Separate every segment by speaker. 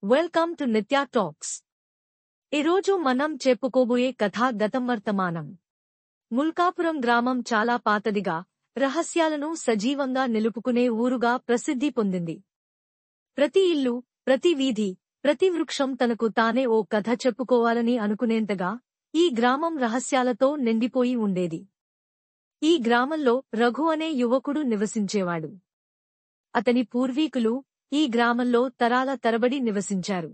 Speaker 1: Welcome to నిత్య talks. ఈరోజు మనం చెప్పుకోబోయే కథ గతం వర్తమానం. ముల్కాపురం గ్రామం చాలా పాతదిగా, రహస్యాలను సజీవంగా నిలుపుకునే ఊరుగా ప్రసిద్ధి పొందింది. ప్రతి ఇల్లు, ప్రతి వీధి, ప్రతి వృక్షం తనకు తానే ఓ కథ చెప్పుకోవాలని అనుకునేంతగా ఈ గ్రామం రహస్యాలతో నిండిపోయి ఉండేది. ఈ గ్రామంలో రఘు అనే యువకుడు నివసించేవాడు. అతని పూర్వీకులు ఈ గ్రామంలో తరాల తరబడి నివసించారు.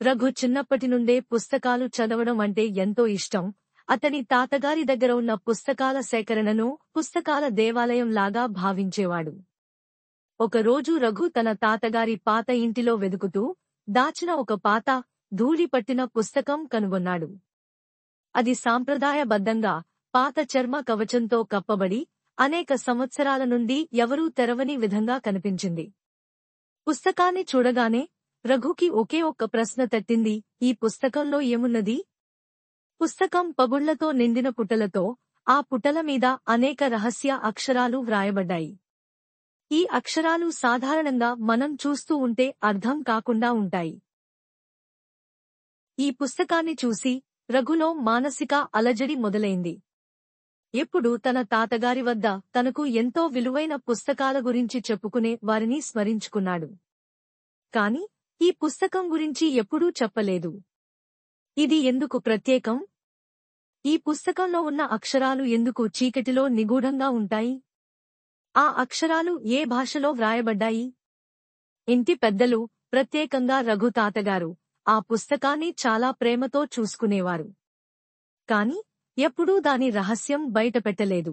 Speaker 1: రఘు చిన్నప్పటి నుండే పుస్తకాలు చదవడం అంటే ఎంతో ఇష్టం. అతని తాతగారి దగ్గర ఉన్న పుస్తకాల సేకరణను పుస్తకాల దేవాలయం లాగా భావించేవాడు. ఒకరోజు రఘు తన తాతగారి పాత ఇంటిలో వెదుకుతూ దాచిన ఒక పాత, ధూళి పట్టిన పుస్తకం కనుగొన్నాడు. అది సాంప్రదాయబద్ధంగా పాత చర్మ కవచంతో కప్పబడి అనేక సంవత్సరాల నుండి ఎవరూ తెరవని విధంగా కనిపించింది. పుస్తకాన్ని చూడగానే రఘుకి ఒకే ఒక్క ప్రశ్న తట్టింది: ఈ పుస్తకంలో ఏమున్నది? పుస్తకం పగుళ్లతో నిండిన పుటలతో, ఆ పుటల మీద అనేక రహస్య అక్షరాలు వ్రాయబడ్డాయి. ఈ అక్షరాలు సాధారణంగా మనం చూస్తూ ఉంటే అర్థం కాకుండా ఉంటాయి. ఈ పుస్తకాన్ని చూసి రఘులో మానసిక అలజడి మొదలైంది. ఎప్పుడు తన తాతగారి వద్ద తనకు ఎంతో విలువైన పుస్తకాల గురించి చెప్పుకునే వారిని స్మరించుకున్నాడు. కాని ఈ పుస్తకం గురించి ఎప్పుడూ చెప్పలేదు. ఇది ఎందుకు ప్రత్యేకం? ఈ పుస్తకంలో ఉన్న అక్షరాలు ఎందుకు చీకటిలో నిగూఢంగా ఉంటాయి? ఆ అక్షరాలు ఏ భాషలో వ్రాయబడ్డాయి? ఇంటి పెద్దలు, ప్రత్యేకంగా రఘు తాతగారు, ఆ పుస్తకాన్ని చాలా ప్రేమతో చూసుకునేవారు. కాని ఎప్పుడూ దాని రహస్యం బయటపెట్టలేదు.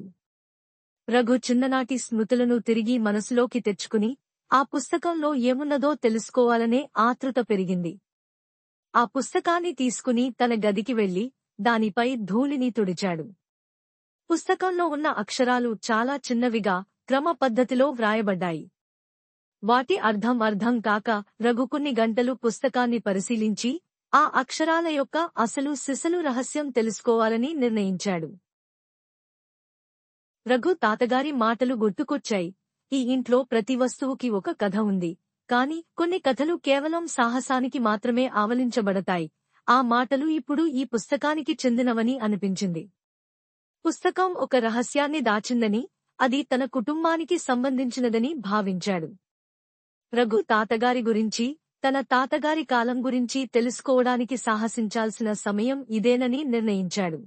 Speaker 1: రఘు చిన్ననాటి స్మృతులను తిరిగి మనసులోకి తెచ్చుకుని ఆ పుస్తకంలో ఏమున్నదో తెలుసుకోవాలనే ఆతృత పెరిగింది. ఆ పుస్తకాన్ని తీసుకుని తన గదికి వెళ్లి దానిపై ధూళిని తుడిచాడు. పుస్తకంలో ఉన్న అక్షరాలు చాలా చిన్నవిగా, క్రమ పద్ధతిలో వ్రాయబడ్డాయి. వాటి అర్థం కాక రఘు కొన్ని గంటలు పుస్తకాన్ని పరిశీలించి ఆ అక్షరాల యొక్క అసలు సిసలు రహస్యం తెలుసుకోవాలని నిర్ణయించాడు. రఘు తాతగారి మాటలు గుర్తుకొచ్చాయి: ఈ ఇంట్లో ప్రతి వస్తువుకి ఒక కథ ఉంది. కాని కొన్ని కథలు కేవలం సాహసానికి మాత్రమే ఆవలించబడతాయి. ఆ మాటలు ఇప్పుడు ఈ పుస్తకానికి చెందినవని అనిపించింది. పుస్తకం ఒక రహస్యాన్ని దాచిందని, అది తన కుటుంబానికి సంబంధించినదని భావించాడు. రఘు తాతగారి గురించి, తన తాతగారి కాలం గురించి తెలుసుకోవడానికి సాహసించాల్సిన సమయం ఇదేనని నిర్ణయించాడు.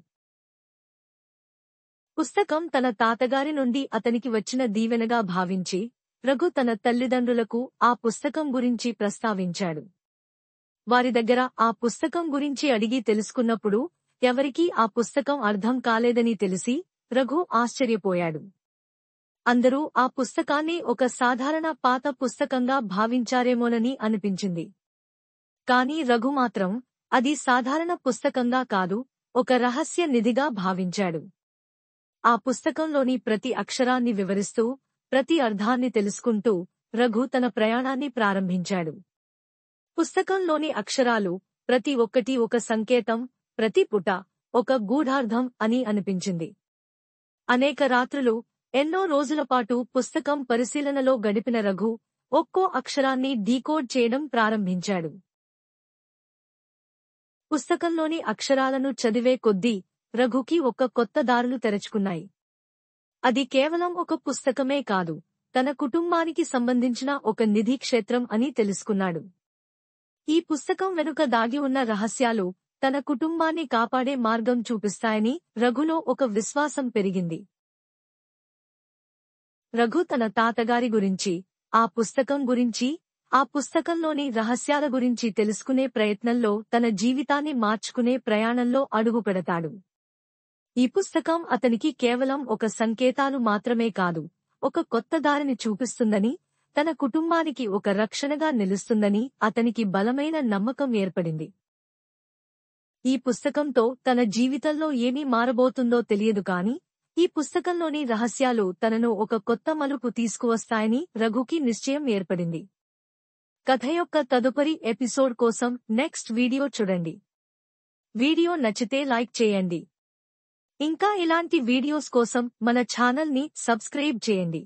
Speaker 1: పుస్తకం తన తాతగారి నుండి అతనికి వచ్చిన దీవెనగా భావించి రఘు తన తల్లిదండ్రులకు ఆ పుస్తకం గురించి ప్రస్తావించాడు. వారి దగ్గర ఆ పుస్తకం గురించి అడిగి తెలుసుకున్నప్పుడు ఎవరికీ ఆ పుస్తకం అర్థం కాలేదని తెలిసి రఘు ఆశ్చర్యపోయాడు. అందరూ ఆ పుస్తకాన్ని ఒక సాధారణ పాత పుస్తకంగా భావించారేమోనని అనిపించింది. కాని రఘు మాత్రం అది సాధారణ పుస్తకంగా కాదు, ఒక రహస్య నిధిగా భావించాడు. ఆ పుస్తకంలోని ప్రతి అక్షరాన్ని వివరిస్తూ, ప్రతి అర్థాన్ని తెలుసుకుంటూ రఘు తన ప్రయాణాన్ని ప్రారంభించాడు. పుస్తకంలోని అక్షరాలు ప్రతి ఒక్కటి ఒక సంకేతం, ప్రతి పుట ఒక గూఢార్థం అని అనిపించింది. అనేక రాత్రులు, ఎన్నో రోజులపాటు పుస్తకం పరిశీలనలో గడిపిన రఘు ఒక్కో అక్షరాన్ని డీకోడ్ చేయడం ప్రారంభించాడు. పుస్తకంలోని అక్షరాలను చదివే కొద్దీ రఘుకి ఒక కొత్త దారులు తెరుచుకున్నాయి. అది కేవలం ఒక పుస్తకమే కాదు, తన కుటుంబానికి సంబంధించిన ఒక నిధి క్షేత్రం అని తెలుసుకున్నాడు. ఈ పుస్తకం వెనుక దాగి ఉన్న రహస్యాలు తన కుటుంబాన్ని కాపాడే మార్గం చూపిస్తాయని రఘులో ఒక విశ్వాసం పెరిగింది. రఘు తన తాతగారి గురించి, ఆ పుస్తకం గురించి, ఆ పుస్తకంలోని రహస్యాల గురించి తెలుసుకునే ప్రయత్నంలో తన జీవితాన్ని మార్చుకునే ప్రయాణంలో అడుగుపెడతాడు. ఈ పుస్తకం అతనికి కేవలం ఒక సంకేతాలు మాత్రమే కాదు, ఒక కొత్త దారిని చూపిస్తుందని, తన కుటుంబానికి ఒక రక్షణగా నిలుస్తుందని అతనికి బలమైన నమ్మకం ఏర్పడింది. ఈ పుస్తకంతో తన జీవితంలో ఏమి మారబోతుందో తెలియదు కాని, ఈ పుస్తకంలోని రహస్యాలు తనను ఒక కొత్త మలుపు తీసుకువస్తాయని రఘుకి నిశ్చయం ఏర్పడింది. కథ యొక్క తదుపరి ఎపిసోడ్ కోసం నెక్స్ట్ వీడియో చూడండి. వీడియో నచ్చితే లైక్ చేయండి. ఇంకా ఇలాంటి వీడియోస్ కోసం మన ఛానల్ ని సబ్స్క్రైబ్ చేయండి.